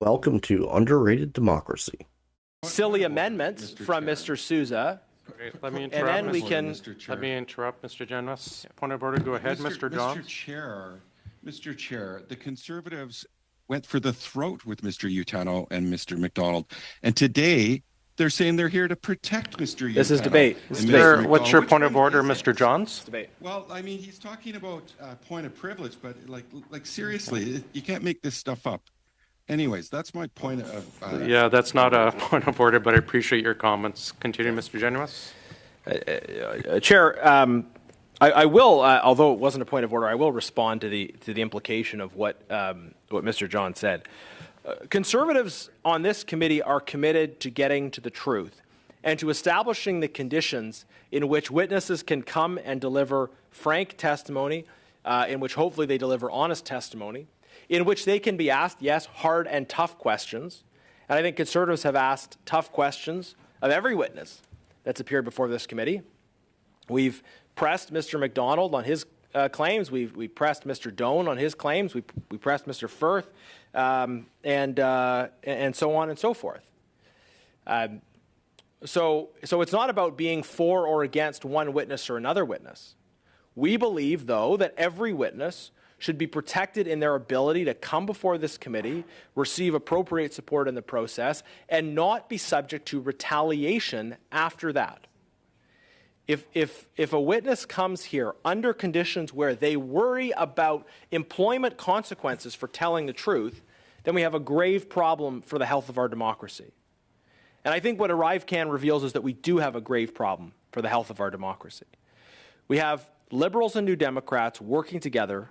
Welcome to Underrated Democracy. Silly amendments from Mr. Sousa. Great. Let me And interrupt, then we can. Mr. Generous. Point of order. Go ahead, Mr. Johns. Mr. Chair, the Conservatives went for the throat with Mr. Utano and Mr. McDonald, and today they're saying they're here to protect Mr. Utano. This is debate. What's your point of order, Mr. Johns? Debate. Well, I mean, he's talking about point of privilege, but like seriously, you can't make this stuff up. Anyways, that's my point of. Yeah, that's not a point of order, but I appreciate your comments. Continue, Mr. Generous. Chair, I will, although it wasn't a point of order, I will respond to the implication of what Mr. John said. Conservatives on this committee are committed to getting to the truth and to establishing the conditions in which witnesses can come and deliver frank testimony, in which hopefully they deliver honest testimony, in which they can be asked, yes, hard and tough questions. And I think Conservatives have asked tough questions of every witness that's appeared before this committee. We've pressed Mr. McDonald on his claims. We pressed Mr. Doan on his claims. We pressed Mr. Firth, and so on and so forth. So it's not about being for or against one witness or another witness. We believe, though, that every witness should be protected in their ability to come before this committee, receive appropriate support in the process, and not be subject to retaliation after that. If a witness comes here under conditions where they worry about employment consequences for telling the truth, then we have a grave problem for the health of our democracy. And I think what ArriveCan reveals is that we do have a grave problem for the health of our democracy. We have Liberals and New Democrats working together,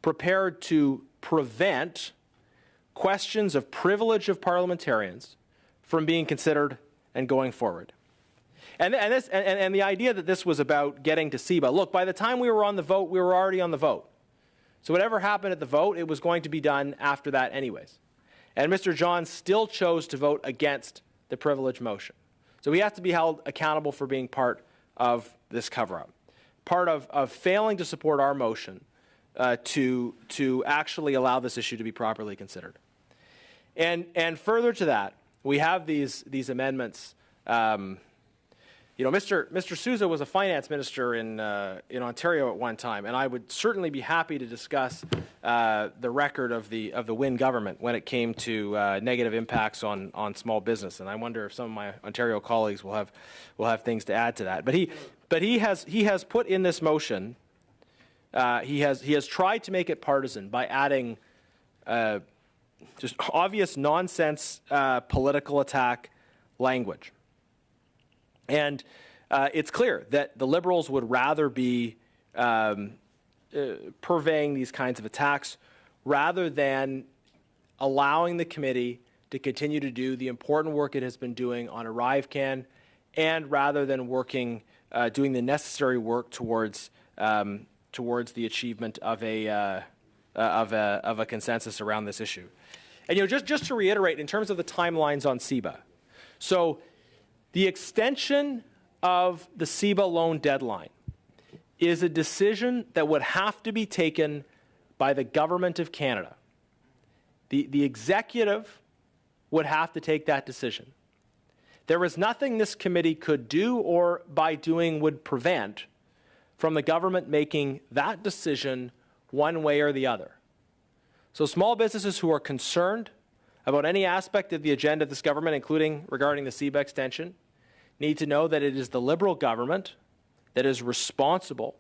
prepared to prevent questions of privilege of parliamentarians from being considered and going forward. And the idea that this was about getting to CEBA, look, by the time we were on the vote, we were already on the vote. So whatever happened at the vote, it was going to be done after that anyways. And Mr. John still chose to vote against the privilege motion. So he has to be held accountable for being part of this cover-up, part of failing to support our motion to actually allow this issue to be properly considered. And further to that, we have these amendments. Mr. Sousa was a finance minister in Ontario at one time, and I would certainly be happy to discuss the record of the Wynne government when it came to negative impacts on small business. And I wonder if some of my Ontario colleagues will have things to add to that. But he has put in this motion. He has tried to make it partisan by adding just obvious nonsense political attack language. And it's clear that the Liberals would rather be purveying these kinds of attacks rather than allowing the committee to continue to do the important work it has been doing on ArriveCan, and rather than doing the necessary work towards the achievement of a consensus around this issue. And just to reiterate, in terms of the timelines on CEBA, so the extension of the CEBA loan deadline is a decision that would have to be taken by the Government of Canada. The executive would have to take that decision. There is nothing this committee could do or by doing would prevent from the government making that decision one way or the other. So small businesses who are concerned about any aspect of the agenda of this government, including regarding the CEBA extension, need to know that it is the Liberal government that is responsible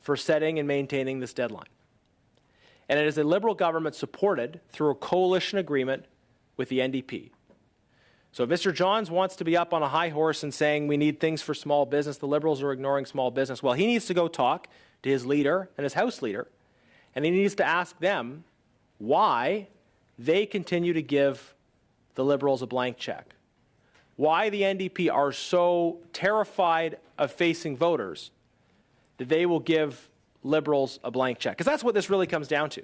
for setting and maintaining this deadline. And it is a Liberal government supported through a coalition agreement with the NDP. So if Mr. Johns wants to be up on a high horse and saying we need things for small business, the Liberals are ignoring small business, well, he needs to go talk to his leader and his House leader, and he needs to ask them why they continue to give the Liberals a blank check. Why the NDP are so terrified of facing voters that they will give Liberals a blank check. Because that's what this really comes down to.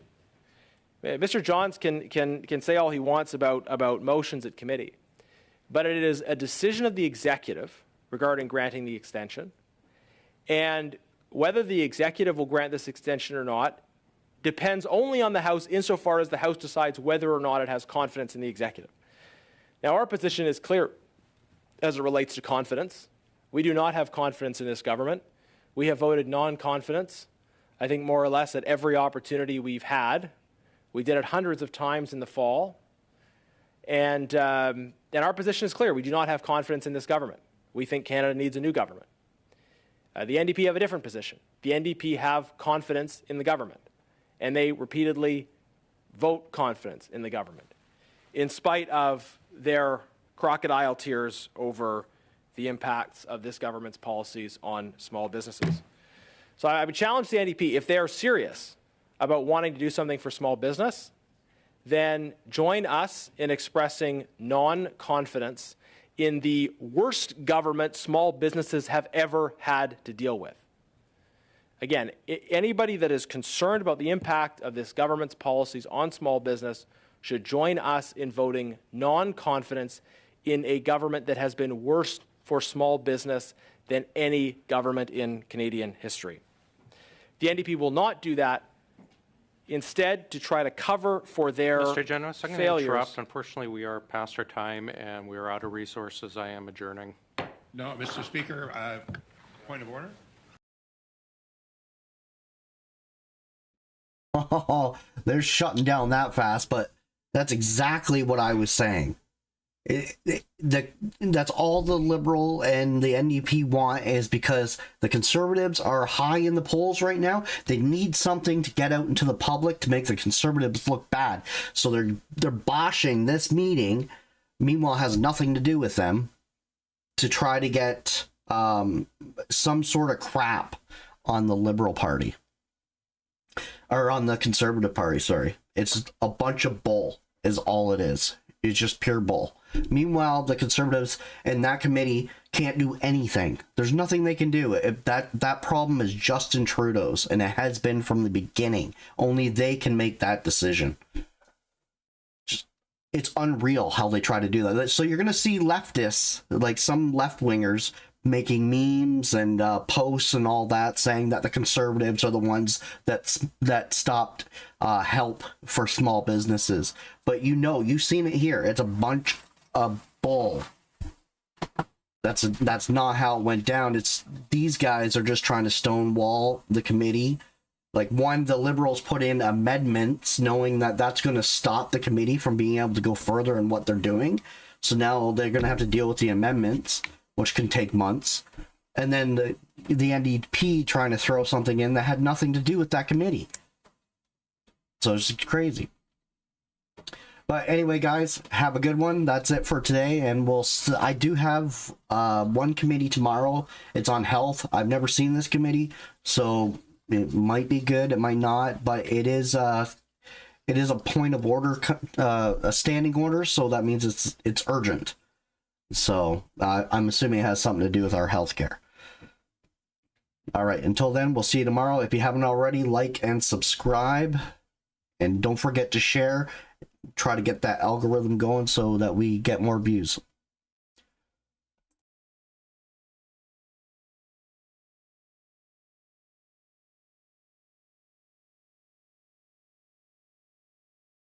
Mr. Johns can say all he wants about motions at committee, but it is a decision of the executive regarding granting the extension. And whether the executive will grant this extension or not depends only on the House insofar as the House decides whether or not it has confidence in the executive. Now, our position is clear as it relates to confidence. We do not have confidence in this government. We have voted non-confidence, I think more or less at every opportunity we've had. We did it hundreds of times in the fall. And our position is clear. We do not have confidence in this government. We think Canada needs a new government. The NDP have a different position. The NDP have confidence in the government, and they repeatedly vote confidence in the government, in spite of their crocodile tears over the impacts of this government's policies on small businesses. So I would challenge the NDP, if they are serious about wanting to do something for small business, then join us in expressing non-confidence in the worst government small businesses have ever had to deal with. Again, anybody that is concerned about the impact of this government's policies on small business should join us in voting non-confidence in a government that has been worse for small business than any government in Canadian history. The NDP will not do that. Instead, to try to cover for their Mr. Generous, I'm going to failures. interrupt. Unfortunately, we are past our time and we are out of resources. I am adjourning. No, Mr. Speaker, point of order. Oh, they're shutting down that fast, but that's exactly what I was saying. That's all the Liberal and the NDP want, is because the Conservatives are high in the polls right now. They need something to get out into the public to make the Conservatives look bad. So they're boshing this meeting, meanwhile has nothing to do with them, to try to get some sort of crap on the Liberal Party. Or on the Conservative Party, sorry. It's a bunch of bull is all it is. It's just pure bull. Meanwhile, the Conservatives and that committee can't do anything. There's nothing they can do. If that problem is Justin Trudeau's, and it has been from the beginning. Only they can make that decision. It's unreal how they try to do that. So you're going to see leftists, like some left-wingers, making memes and posts and all that, saying that the Conservatives are the ones that stopped help for small businesses. But you've seen it here. It's a bunch of bull. That's not how it went down. It's these guys are just trying to stonewall the committee. Like, the Liberals put in amendments knowing that that's going to stop the committee from being able to go further in what they're doing. So now they're going to have to deal with the amendments, which can take months. And then the NDP trying to throw something in that had nothing to do with that committee. So it's crazy. But anyway, guys, have a good one. That's it for today. And I do have one committee tomorrow. It's on health. I've never seen this committee, so it might be good. It might not. But it is a point of order, a standing order. So that means it's urgent. So I'm assuming it has something to do with our healthcare. All right. Until then, we'll see you tomorrow. If you haven't already, like and subscribe. And don't forget to share. Try to get that algorithm going so that we get more views.